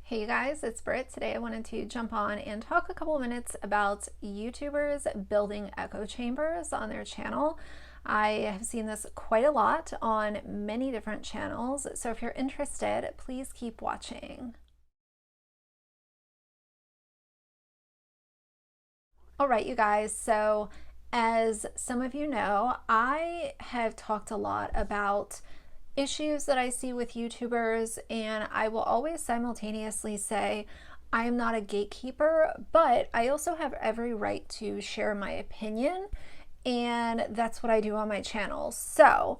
Hey you guys, it's Britt. Today I wanted to jump on and talk a couple of minutes about YouTubers building echo chambers on their channel. I have seen this quite a lot on many different channels, so if you're interested, please keep watching. All right, you guys, so as some of you know, I have talked a lot about issues that I see with YouTubers, and I will always simultaneously say I am not a gatekeeper, but I also have every right to share my opinion, and that's what I do on my channel. So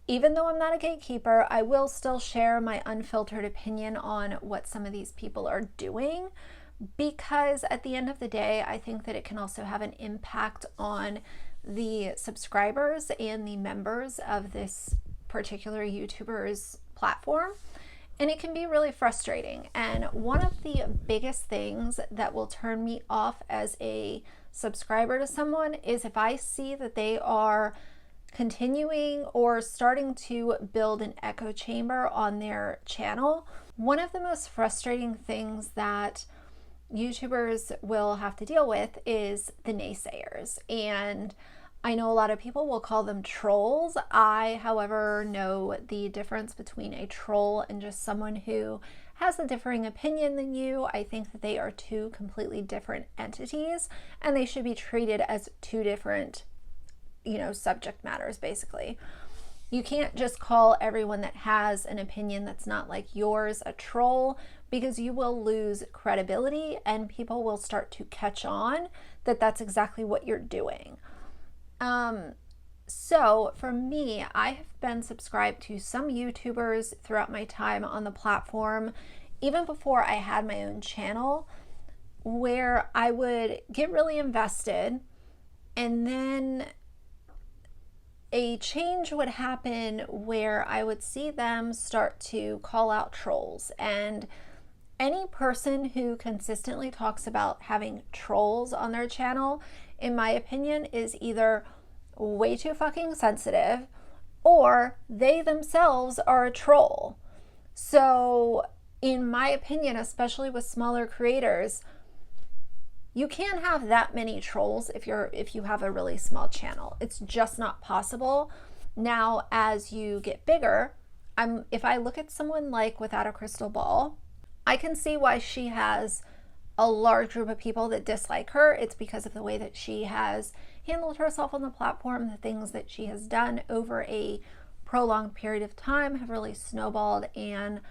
even though I'm not a gatekeeper, I will still share my unfiltered opinion on what some of these people are doing, because at the end of the day, I think that it can also have an impact on the subscribers and the members of this particular YouTuber's platform, and it can be really frustrating. And one of the biggest things that will turn me off as a subscriber to someone is if I see that they are continuing or starting to build an echo chamber on their channel. One of the most frustrating things that YouTubers will have to deal with is the naysayers, and I know a lot of people will call them trolls. I, however, know the difference between a troll and just someone who has a differing opinion than you. I think that they are two completely different entities, and they should be treated as two different, subject matters, basically. You can't just call everyone that has an opinion that's not like yours a troll, because you will lose credibility and people will start to catch on that that's exactly what you're doing. So for me, I have been subscribed to some YouTubers throughout my time on the platform, even before I had my own channel, where I would get really invested, and then a change would happen where I would see them start to call out trolls. And any person who consistently talks about having trolls on their channel, in my opinion, is either way too fucking sensitive or they themselves are a troll. So in my opinion, especially with smaller creators, you can't have that many trolls if you have a really small channel. It's just not possible. Now, as you get bigger, if I look at someone like Without a Crystal Ball, I can see why she has a large group of people that dislike her. It's because of the way that she has handled herself on the platform. The things that she has done over a prolonged period of time have really snowballed and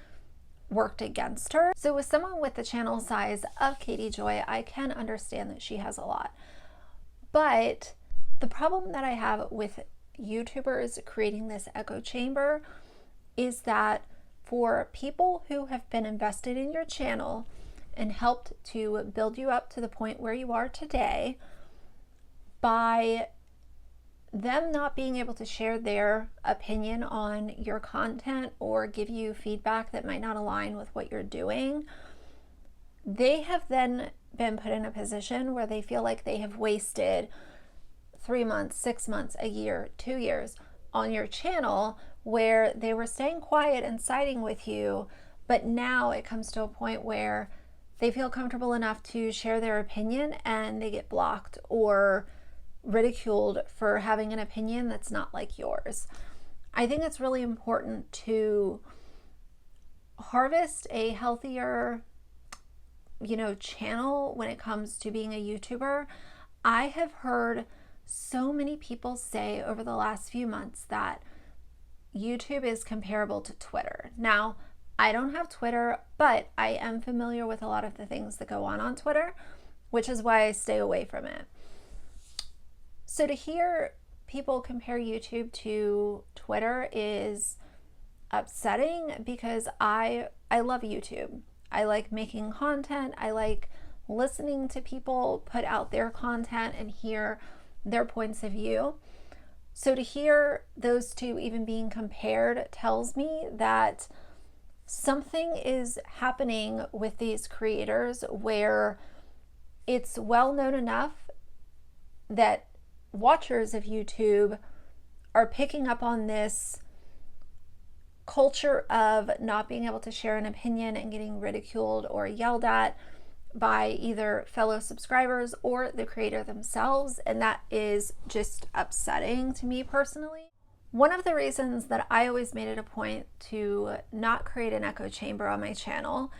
worked against her. So with someone with the channel size of Katie Joy, I can understand that she has a lot. But the problem that I have with YouTubers creating this echo chamber is that for people who have been invested in your channel and helped to build you up to the point where you are today, by them not being able to share their opinion on your content or give you feedback that might not align with what you're doing, they have then been put in a position where they feel like they have wasted 3 months, 6 months, a year, 2 years on your channel, where they were staying quiet and siding with you, but now it comes to a point where they feel comfortable enough to share their opinion and they get blocked or ridiculed for having an opinion that's not like yours. I think it's really important to harvest a healthier, channel when it comes to being a YouTuber. I have heard so many people say over the last few months that YouTube is comparable to Twitter. Now, I don't have Twitter, but I am familiar with a lot of the things that go on Twitter, which is why I stay away from it. So to hear people compare YouTube to Twitter is upsetting, because I love YouTube. I like making content. I like listening to people put out their content and hear their points of view. So to hear those two even being compared tells me that something is happening with these creators where it's well known enough that watchers of YouTube are picking up on this culture of not being able to share an opinion and getting ridiculed or yelled at by either fellow subscribers or the creator themselves, and that is just upsetting to me personally. One of the reasons that I always made it a point to not create an echo chamber on my channel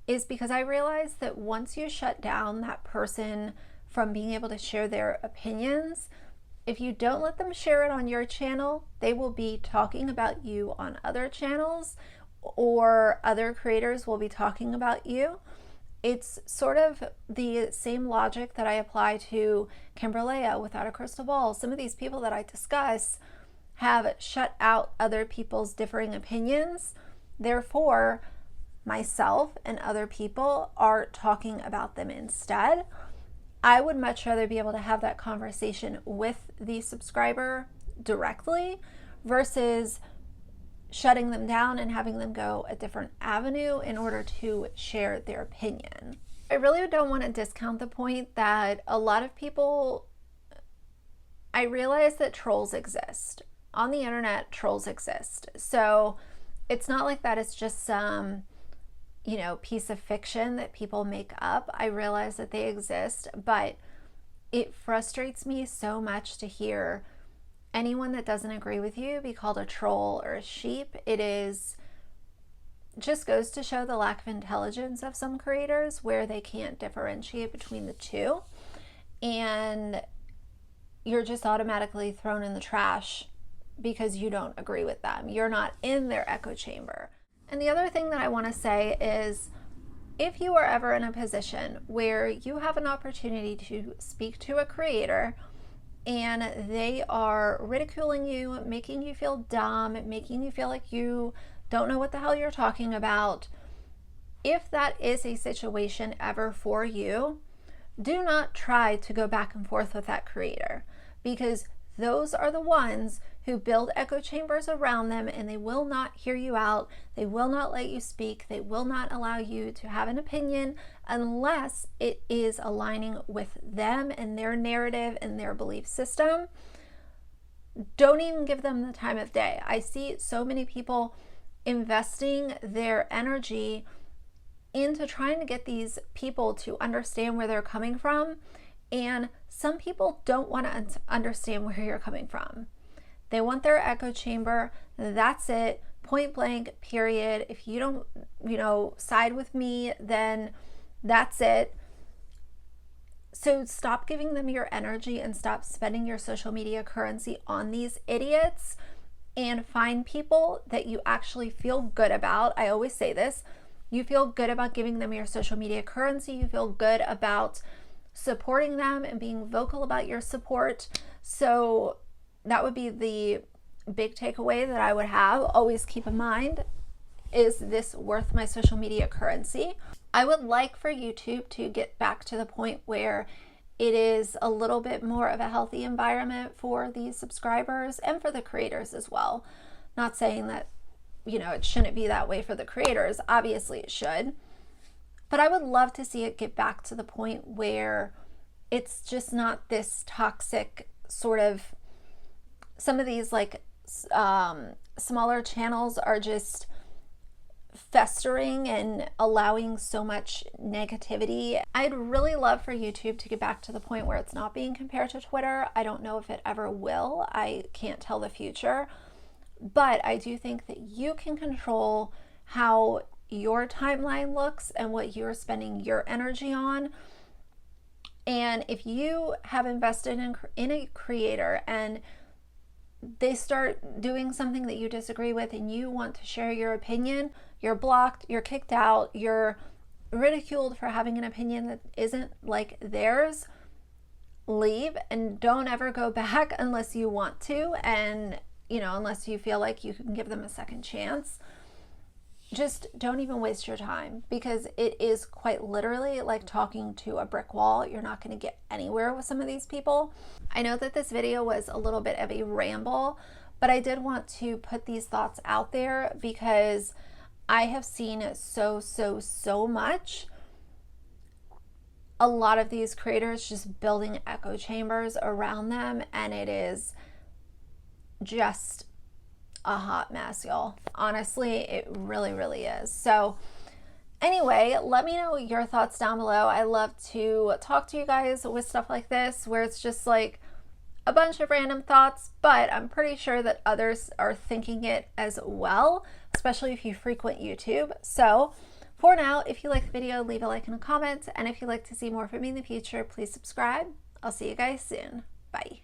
is because I realized that once you shut down that person from being able to share their opinions, if you don't let them share it on your channel, they will be talking about you on other channels, or other creators will be talking about you. It's sort of the same logic that I apply to Kimberlea Without a Crystal Ball. Some of these people that I discuss have shut out other people's differing opinions. Therefore, myself and other people are talking about them instead. I would much rather be able to have that conversation with the subscriber directly versus shutting them down and having them go a different avenue in order to share their opinion. I really don't want to discount the point that a lot of people, I realize that trolls exist. On the internet, trolls exist. So it's not like that it's just some piece of fiction that people make up. I realize that they exist, but it frustrates me so much to hear anyone that doesn't agree with you be called a troll or a sheep. It is just goes to show the lack of intelligence of some creators where they can't differentiate between the two, and you're just automatically thrown in the trash because you don't agree with them. You're not in their echo chamber. And the other thing that I want to say is, if you are ever in a position where you have an opportunity to speak to a creator and they are ridiculing you, making you feel dumb, making you feel like you don't know what the hell you're talking about, if that is a situation ever for you, do not try to go back and forth with that creator, because those are the ones who build echo chambers around them, and they will not hear you out. They will not let you speak. They will not allow you to have an opinion unless it is aligning with them and their narrative and their belief system. Don't even give them the time of day. I see so many people investing their energy into trying to get these people to understand where they're coming from, and some people don't want to understand where you're coming from. They want their echo chamber. That's it. Point blank, period. If you don't, side with me, then that's it. So stop giving them your energy and stop spending your social media currency on these idiots, and find people that you actually feel good about. I always say this. You feel good about giving them your social media currency. You feel good about supporting them and being vocal about your support. So that would be the big takeaway that I would have. Always keep in mind, is this worth my social media currency? I would like for YouTube to get back to the point where it is a little bit more of a healthy environment for these subscribers and for the creators as well. Not saying that, it shouldn't be that way for the creators. Obviously it should. But I would love to see it get back to the point where it's just not this toxic sort of, some of these smaller channels are just festering and allowing so much negativity. I'd really love for YouTube to get back to the point where it's not being compared to Twitter. I don't know if it ever will. I can't tell the future. But I do think that you can control how your timeline looks and what you're spending your energy on. And if you have invested in a creator and they start doing something that you disagree with and you want to share your opinion, you're blocked, you're kicked out, you're ridiculed for having an opinion that isn't like theirs, leave and don't ever go back unless you want to, and unless you feel like you can give them a second chance. Just don't even waste your time, because it is quite literally like talking to a brick wall. You're not going to get anywhere with some of these people. I know that this video was a little bit of a ramble, but I did want to put these thoughts out there because I have seen so much. A lot of these creators just building echo chambers around them, and it is just a hot mess, y'all. Honestly, it really, really is. So anyway, let me know your thoughts down below. I love to talk to you guys with stuff like this, where it's just like a bunch of random thoughts, but I'm pretty sure that others are thinking it as well, especially if you frequent YouTube. So for now, if you like the video, leave a like and a comment. And if you'd like to see more from me in the future, please subscribe. I'll see you guys soon. Bye.